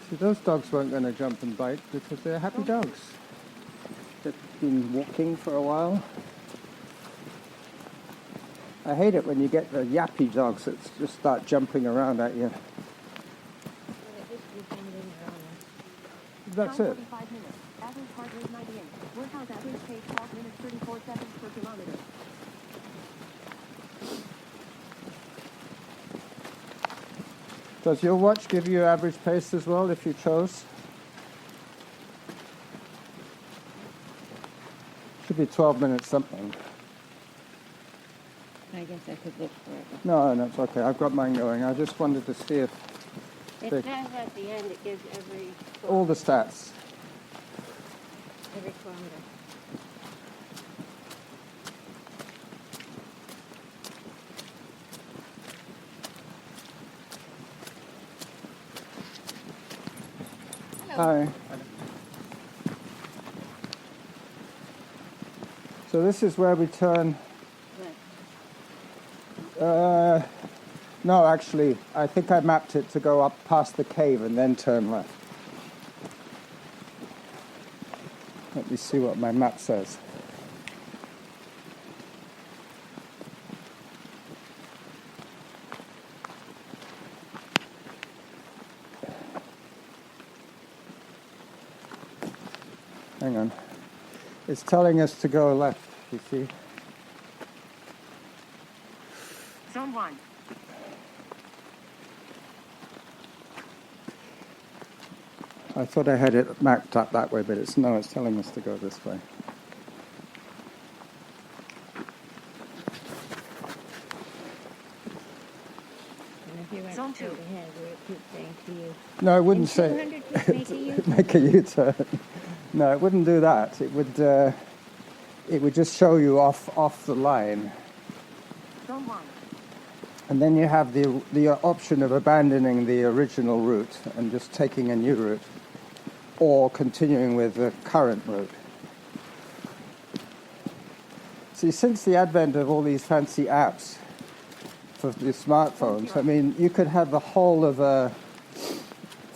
See, those dogs weren't going to jump and bite because they're happy dogs. They've been walking for a while. I hate it when you get the yappy dogs that just start jumping around at you. That's it. Average heart rate 98. Workout average pace 12 minutes 34 seconds per kilometer. Does your watch give you average pace as well if you chose? Should be 12 minutes something. I guess I could look for it. No, it's okay. I've got mine going. I just wanted to see if It says at the end it gives every all the stats. every kilometer. Hi. So this is where we turn. No, actually, I think I mapped it to go up past the cave and then turn left. Let me see what my map says. Hang on. It's telling us to go left, you see. Zone 1. I thought I had it mapped up that way, but it's telling us to go this way. And if you went Zone straight 2. ahead, would it keep saying to you, No, it wouldn't in say 200 feet, make a U-turn? make a U-turn. No, it wouldn't do that. It would just show you off the line. Zone 1. And then you have the option of abandoning the original route and just taking a new route, or continuing with the current route. See, since the advent of all these fancy apps for the smartphones, I mean, you could have the whole of a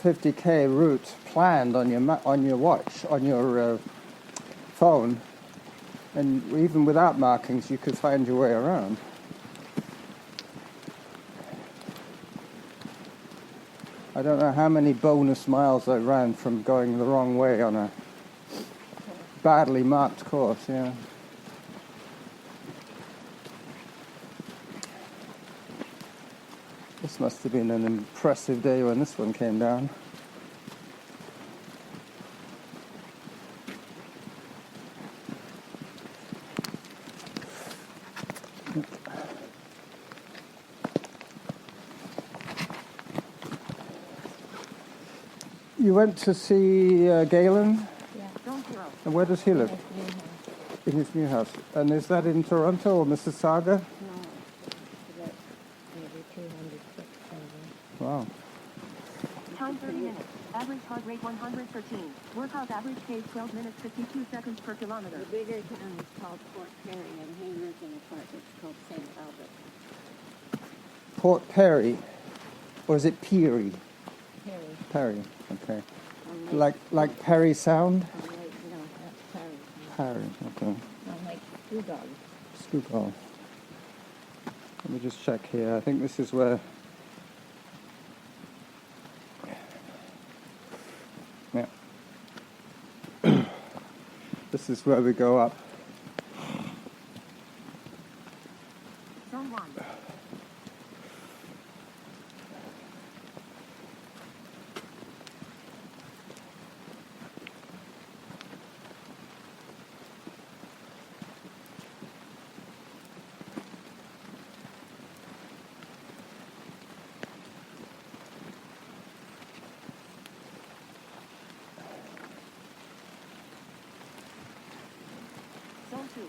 50k route planned on your watch, on your phone, and even without markings, you could find your way around. I don't know how many bonus miles I ran from going the wrong way on a badly marked course, yeah. This must have been an impressive day when this one came down. You went to see Galen? Yeah. Zone 0. And where does he live? Yes, new house. In his new house. And is that in Toronto or Mississauga? No, it's about maybe 200 feet somewhere. Wow. Time 30 minutes. Average heart rate 113. Workout average pace 12 minutes 52 seconds per kilometer. The bigger town is called Fort Perry, and he lives in a part that's called St. Albert. Port Perry. Or is it Peary? Perry. Perry, okay. On Lake, Like Perry Sound? on Lake, no, that's Perry. Perry, okay. On Lake Scugog. Scugog. Let me just check here. I think this is where... Yeah. This is where we go up. Zone 1. Zone 2.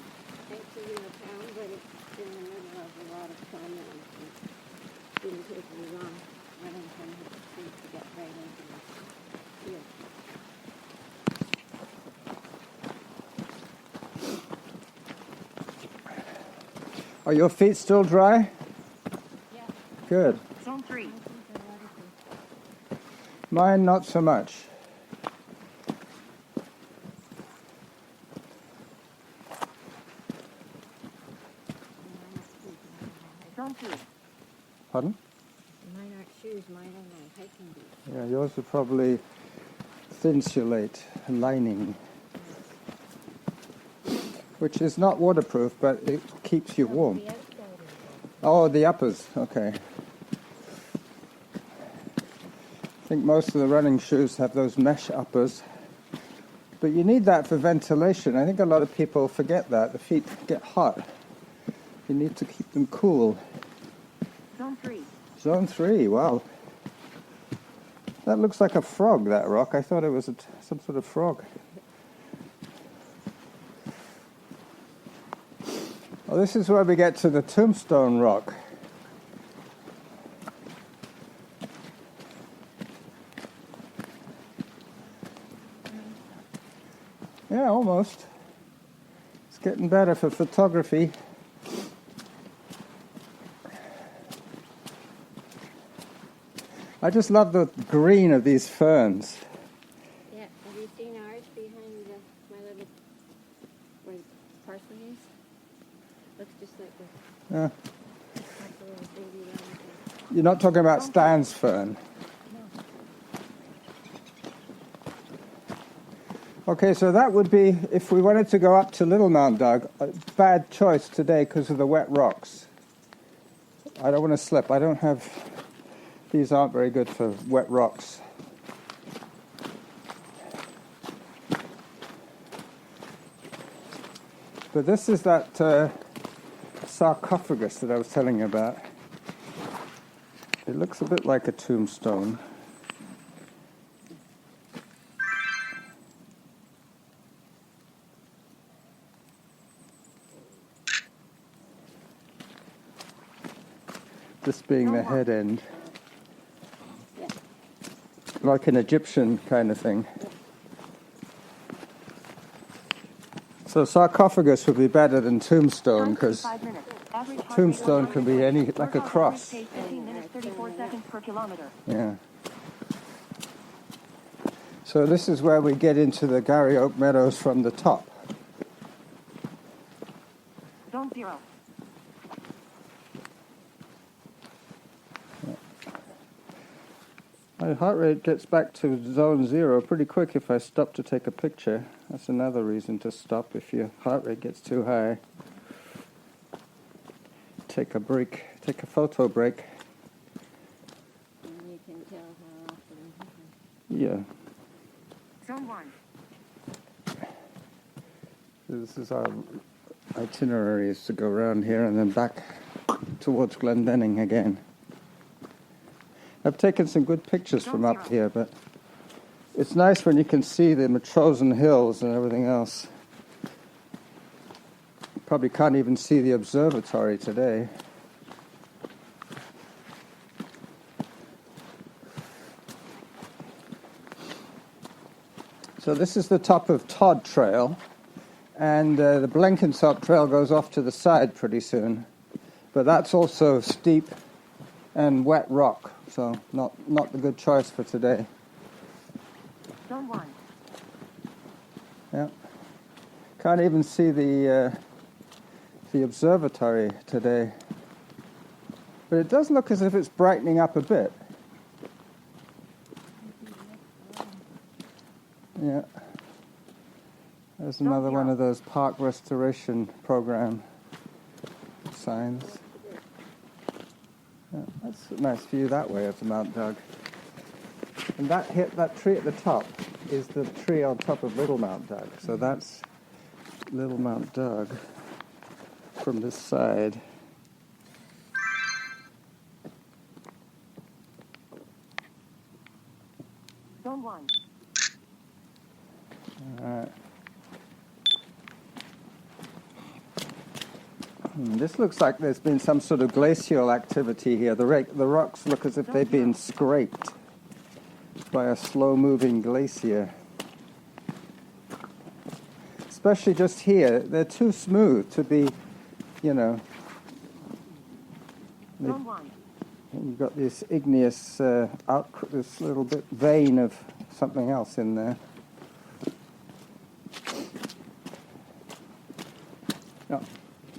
It's in the town, but it's in the middle of a lot of farmland. It didn't take me long running from the street to get right into the field. Are your feet still dry? Yeah. Good. Zone 3. Mine, not so much. Zone 2. Pardon? Mine aren't shoes, mine are my hiking boots. Yeah, yours are probably thinsulate lining, which is not waterproof, but it keeps you warm. The outside is Oh, the uppers. Okay. I think most of the running shoes have those mesh uppers. But you need that for ventilation. I think a lot of people forget that. The feet get hot. You need to keep them cool. Zone 3. Zone 3, wow. That looks like a frog, that rock. I thought it was some sort of frog. Well, this is where we get to the Tombstone Rock. Yeah, almost. It's getting better for photography. I just love the green of these ferns. Yeah, have you seen ours behind my little where parsley is? Looks just like this. Yeah. Like a little baby round thing. You're not talking about Stan's fern. Okay, so that would be, if we wanted to go up to Little Mount Doug, a bad choice today because of the wet rocks. I don't want to slip. I don't have... These aren't very good for wet rocks. But this is that sarcophagus that I was telling you about. It looks a bit like a tombstone. This being the head end. Yeah. Like an Egyptian kind of thing. So sarcophagus would be better than tombstone because tombstone can be any, like a cross. 15 minutes, 34 seconds per kilometer. Yeah. So this is where we get into the Gary Oak Meadows from the top. Zone 0. My heart rate gets back to zone 0 pretty quick if I stop to take a picture. That's another reason to stop if your heart rate gets too high. Take a break, take a photo break. And you can tell how often. Yeah. Zone 1. This is our itinerary, is to go around here and then back towards Glendenning again. I've taken some good pictures from up here, but it's nice when you can see the Matrosen Hills and everything else. Probably can't even see the observatory today. So this is the top of Todd Trail, and the Blenkinsop Trail goes off to the side pretty soon. But that's also steep and wet rock. So not the good choice for today. Zone 1. Yeah. Can't even see the observatory today. But it does look as if it's brightening up a bit. Yeah. There's another one of those park restoration program signs. Yeah, that's a nice view that way of the Mount Doug. And that tree at the top is the tree on top of Little Mount Doug. So that's Little Mount Doug from this side. Zone 1. This looks like there's been some sort of glacial activity here. The rocks look as if they've been scraped by a slow-moving glacier. Especially just here. They're too smooth to be, you know... Zone 1. You've got this igneous, this little bit vein of something else in there. Yeah.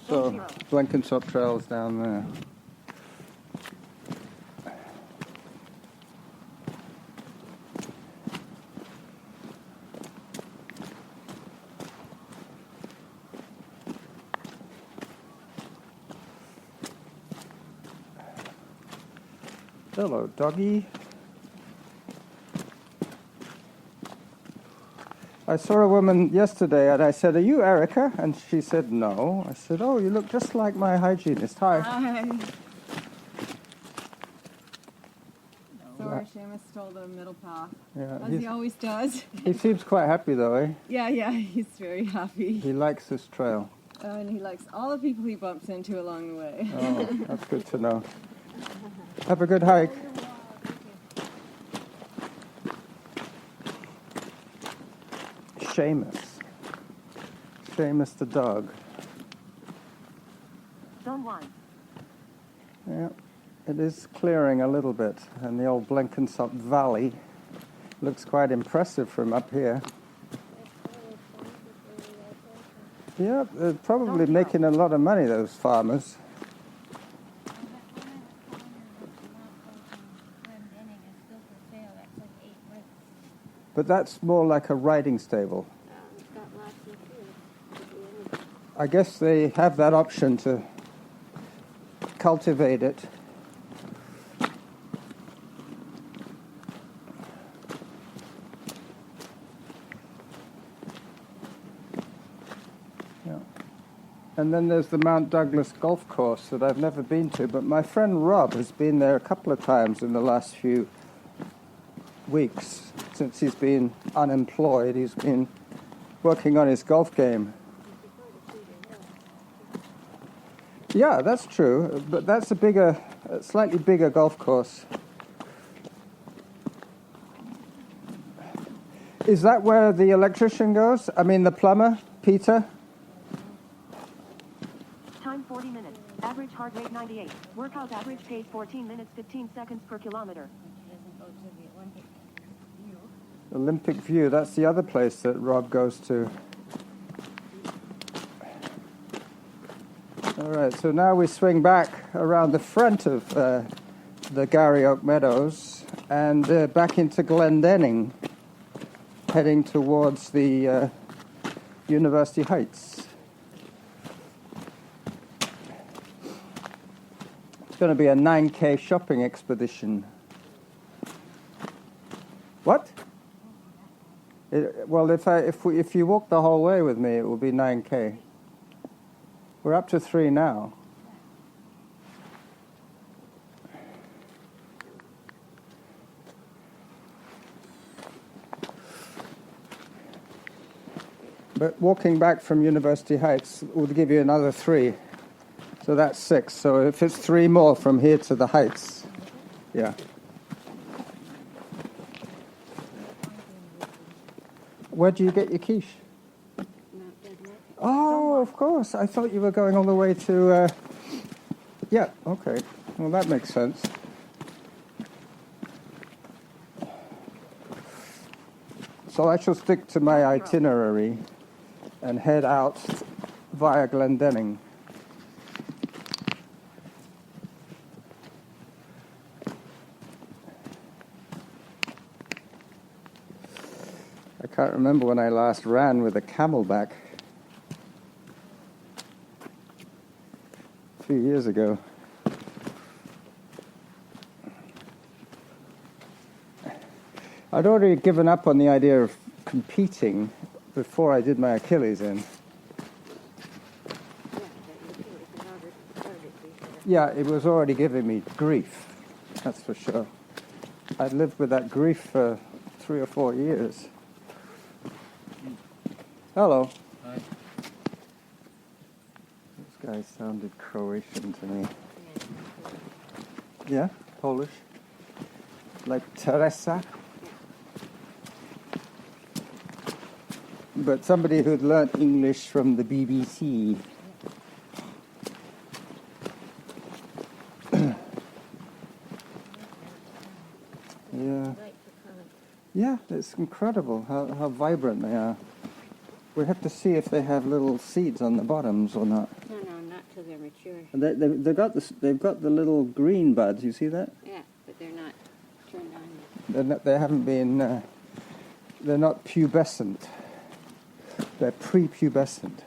So Blenkinsop Trail's down there. Hello, doggy. I saw a woman yesterday and I said, "Are you Erica?" And she said, "No." I said, "Oh, you look just like my hygienist. Hi." Sorry, Seamus stole the middle path, Yeah, as he always does. he seems quite happy though, eh? Yeah, he's very happy. He likes this trail. And he likes all the people he bumps into along the way. Oh, that's good to know. Have a good hike. Seamus the dog. Zone 1. Yeah, it is clearing a little bit, and the old Blenkinsop Valley looks quite impressive from up here. Yeah, they're probably making a lot of money, those farmers. But that's more like a riding stable. It's got lots of fields. I guess they have that option to cultivate it. Yeah. And then there's the Mount Douglas golf course that I've never been to, but my friend Rob has been there a couple of times in the last few weeks. Since he's been unemployed, he's been working on his golf game. Yeah, that's true, but that's a slightly bigger golf course. Is that where the electrician goes? I mean, the plumber, Peter? Time 40 minutes. Average heart rate 98. Workout average pace 14 minutes 15 seconds per kilometer. Olympic View, that's the other place that Rob goes to. All right, so now we swing back around the front of the Gary Oak Meadows and back into Glendenning, heading towards the University Heights. It's going to be a 9K shopping expedition. What? Well, if you walk the whole way with me, it will be 9K. We're up to 3 now. But walking back from University Heights would give you another 3. So that's 6. So if it's 3 more from here to the Heights, yeah. Where do you get your quiche? Oh, of course. I thought you were going all the way to... Yeah, okay. Well, that makes sense. So I shall stick to my itinerary and head out via Glendenning. I can't remember when I last ran with a camelback. A few years ago. I'd already given up on the idea of competing before I did my Achilles in. Yeah, it was already giving me grief, that's for sure. I'd lived with that grief for 3 or 4 years. Hello. Hi. This guy sounded Croatian to me. Yeah, Polish. Like Teresa. But somebody who'd learnt English from the BBC. Yeah. Like the color. Yeah, it's incredible how vibrant they are. We have to see if they have little seeds on the bottoms or not. No, not till they're mature. They've got the little green buds. You see that? Yeah, but they're not turned on yet. They haven't been. They're not pubescent. They're prepubescent.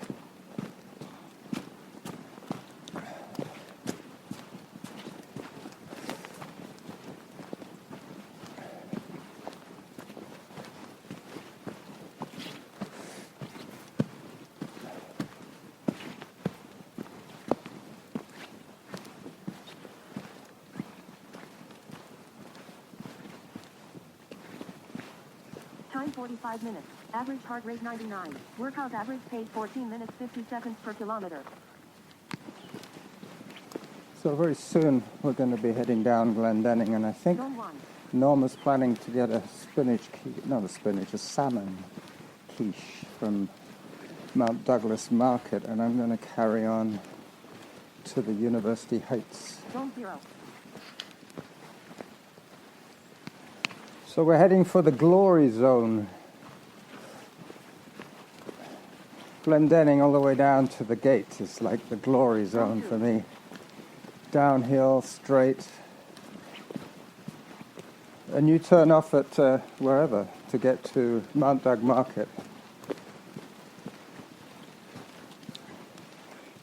Time 45 minutes. Average heart rate 99. Workout average pace 14 minutes 50 seconds per kilometer. So very soon we're going to be heading down Glendenning, and I think Zone 1. Norma's planning to get a a salmon quiche from Mount Douglas Market, and I'm going to carry on to the University Heights. Zone 0. So we're heading for the glory zone. Glendenning all the way down to the gate is like the glory zone for me. Downhill, straight. And you turn off at wherever to get to Mount Doug Market.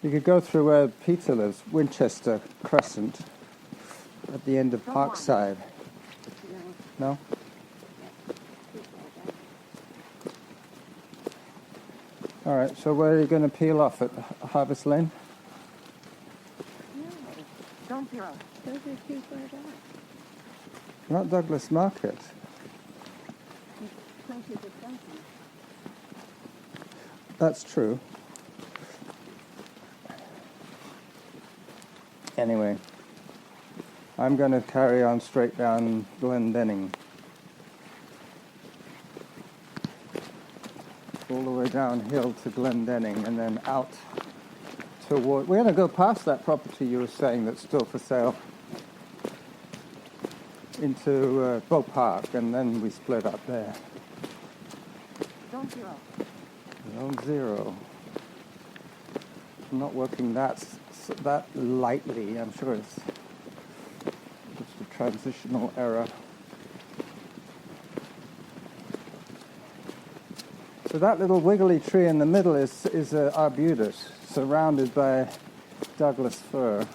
You could go through where Peter lives, Winchester Crescent, at the end of Parkside. No? All right, so where are you going to peel off, at Harvest Lane? Zone 0. Those are too far down. Not Douglas Market. Places of something. That's true. Anyway, I'm going to carry on straight down Glendenning. All the way downhill to Glendenning and then out toward... We're going to go past that property you were saying that's still for sale into Bow Park, and then we split up there. Zone 0. Zone 0. I'm not working that lightly. I'm sure it's just a transitional error. So that little wiggly tree in the middle is an arbutus, surrounded by Douglas fir.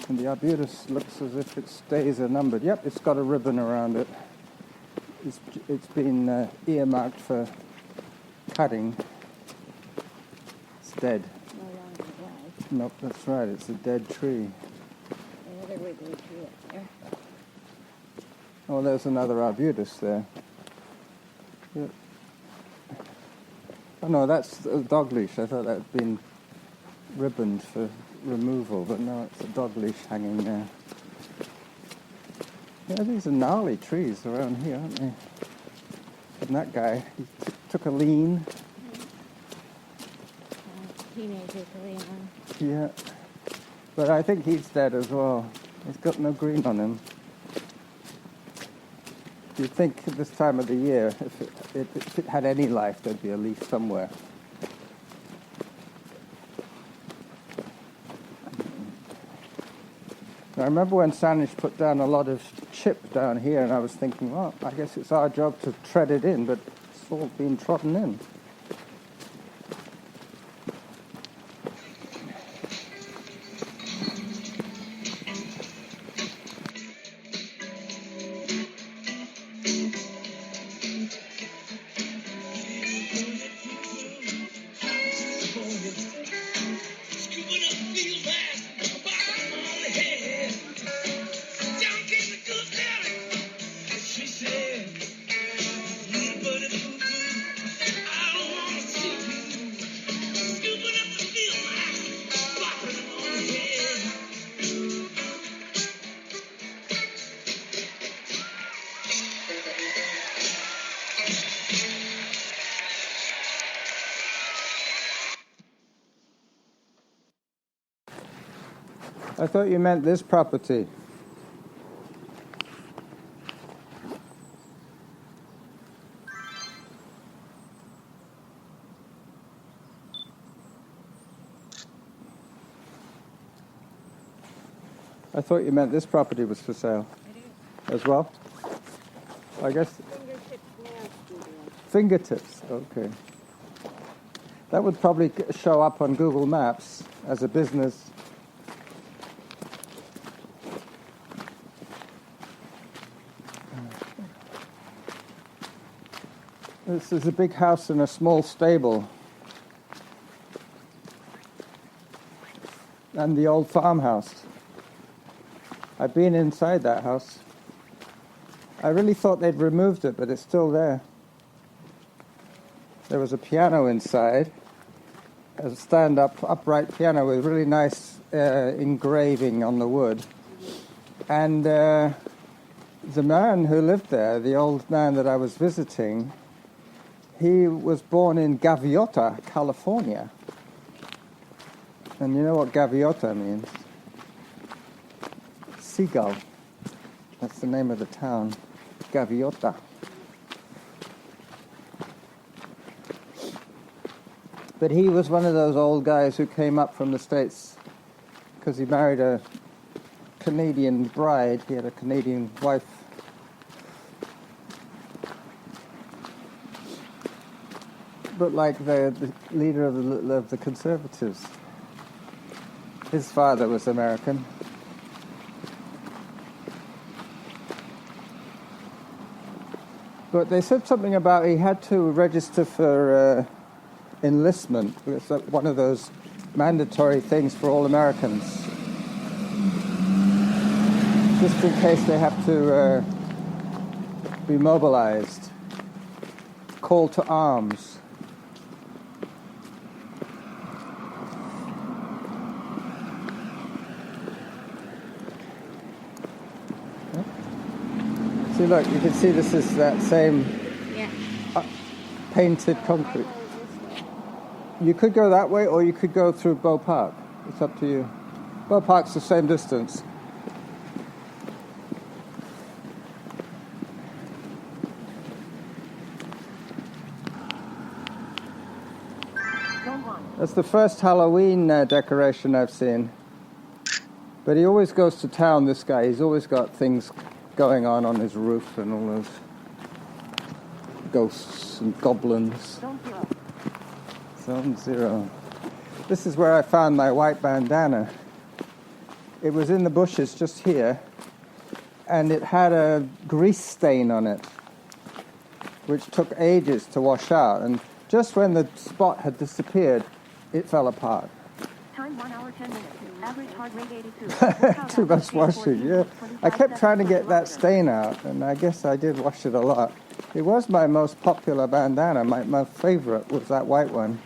And the arbutus looks as if its days are numbered. Yep, it's got a ribbon around it. It's been earmarked for cutting. It's dead. No longer alive. Nope, that's right. It's a dead tree. Another wiggly tree up there. Oh, there's another arbutus there. Yep. Oh no, that's a dog leash. I thought that had been ribboned for removal, but no, it's a dog leash hanging there. Yeah, these are gnarly trees around here, aren't they? And that guy, he took a lean. Teenagers early on. Yeah. But I think he's dead as well. He's got no green on him. You'd think at this time of the year, if it had any life, there'd be a leaf somewhere. I remember when Sanish put down a lot of chip down here, and I was thinking, well, I guess it's our job to tread it in, but it's all been trodden in. I thought you meant this property. I thought you meant this property was for sale It is. as well. I guess Fingertips Nail Studio. fingertips. Okay. That would probably show up on Google Maps as a business. This is a big house and a small stable. And the old farmhouse. I've been inside that house. I really thought they'd removed it, but it's still there. There was a piano inside, a stand-up upright piano with really nice engraving on the wood. And the man who lived there, the old man that I was visiting, he was born in Gaviota, California. And you know what Gaviota means? Seagull. That's the name of the town. Gaviota. But he was one of those old guys who came up from the States because he married a Canadian bride. He had a Canadian wife. But like the leader of the Conservatives. His father was American. But they said something about he had to register for enlistment. It's one of those mandatory things for all Americans. Just in case they have to be mobilized. Call to arms. See, look, you can see this is that same Yeah. painted concrete. You could go that way, or you could go through Bow Park. It's up to you. Bow Park's the same distance. Zone 1. That's the first Halloween decoration I've seen. But he always goes to town, this guy. He's always got things going on his roof and all those ghosts and goblins. Zone 0. Zone 0. This is where I found my white bandana. It was in the bushes just here, and it had a grease stain on it, which took ages to wash out. And just when the spot had disappeared, it fell apart. Time 1 hour 10 minutes. Average heart rate 82. Too much washing, yeah. I kept trying to get that stain out, and I guess I did wash it a lot. It was my most popular bandana. My favorite was that white one.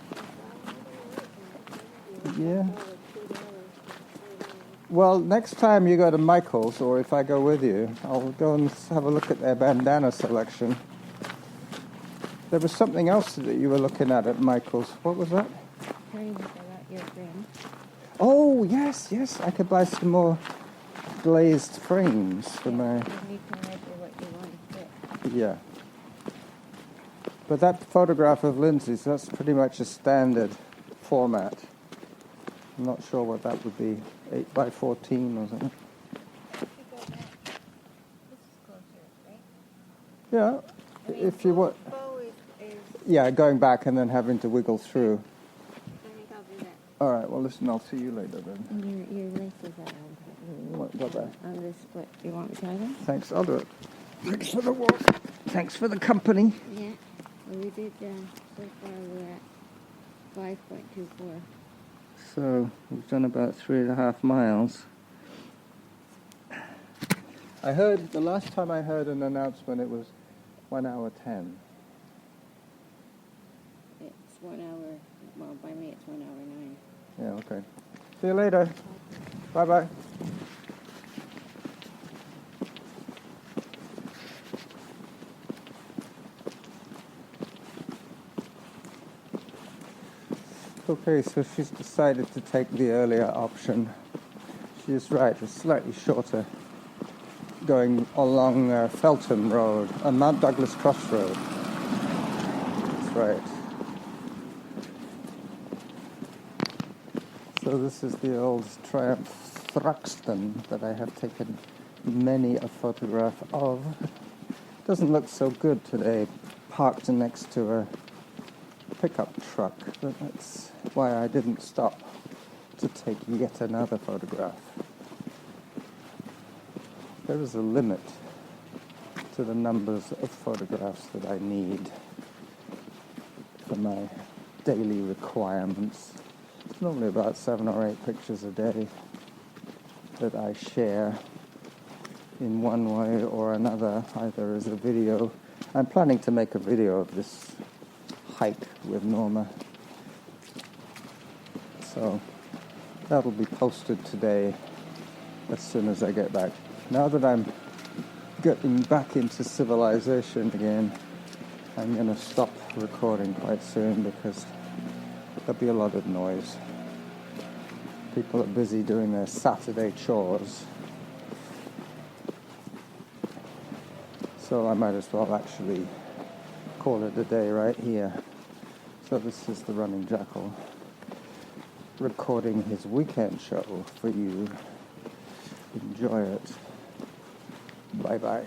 Yeah. Well, next time you go to Michael's, or if I go with you, I'll go and have a look at their bandana selection. There was something else that you were looking at Michael's. What was that? Trying to fill out your frame. Oh, yes. I could buy some more glazed frames for my... You need to measure what you want to fit. Yeah. But that photograph of Lindsay's, that's pretty much a standard format. I'm not sure what that would be. 8 by 14 or something. If you go back, this is closer, right? Yeah, I mean, if you want. bow is Yeah, going back and then having to wiggle through. I think I'll do that. All right, well, listen, I'll see you later then. And your laces are on. What that? On this split. You want me to try them? Thanks, I'll do it. Thanks for the walk. Thanks for the company. Yeah. Well, we did, so far we're at 5.24. So, we've done about 3.5 miles. I heard, the last time I heard an announcement, it was 1 hour 10. It's 1 hour, well, by me it's 1 hour 9. Yeah, okay. See you later. Bye-bye. Okay, so she's decided to take the earlier option. She is right, it's slightly shorter going along Feltham Road, Mount Douglas Crossroad. That's right. So this is the old Triumph Thruxton that I have taken many a photograph of. Doesn't look so good today, parked next to a pickup truck, but that's why I didn't stop to take yet another photograph. There is a limit to the numbers of photographs that I need for my daily requirements. It's normally about 7 or 8 pictures a day that I share in one way or another, either as a video. I'm planning to make a video of this hike with Norma, so that'll be posted today as soon as I get back. Now that I'm getting back into civilization again, I'm going to stop recording quite soon because there'll be a lot of noise. People are busy doing their Saturday chores, so I might as well actually call it a day right here. So this is the Running Jackal recording his weekend show for you. Enjoy it. Bye-bye.